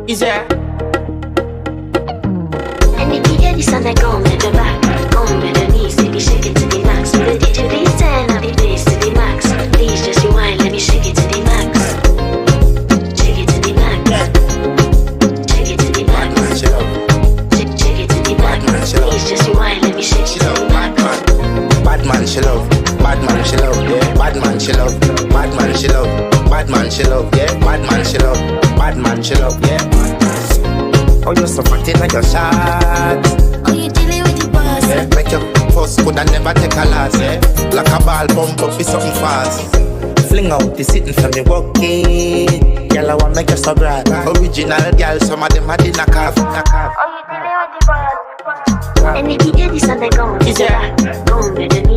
Is there? And if you hear this and I come to the back, come with the knees, baby, shake it to the max. With the D to the 10, I'll be bass to the max. Please just rewind, let me shake it to the max. Shake it to the max. Shake it to the max. Shake it to the max. Please just rewind, let me shake it to the max. Bad man she love, bad man she love, yeah. Bad man she love, bad man she love, bad man she love, yeah. Bad man she love, bad man she love, yeah. Oh, you're so fat in your shot. Oh, you dealing with the boss? Yeah, make your first could and never take a last, yeah. Like a ball pump up, it's something fast. Fling out the sitting from the walking. Girl, I want make you so bright. Original girl, some of them are the knockoff. Oh, you dealing with the boss? And if you hear this and I come to the back, come with the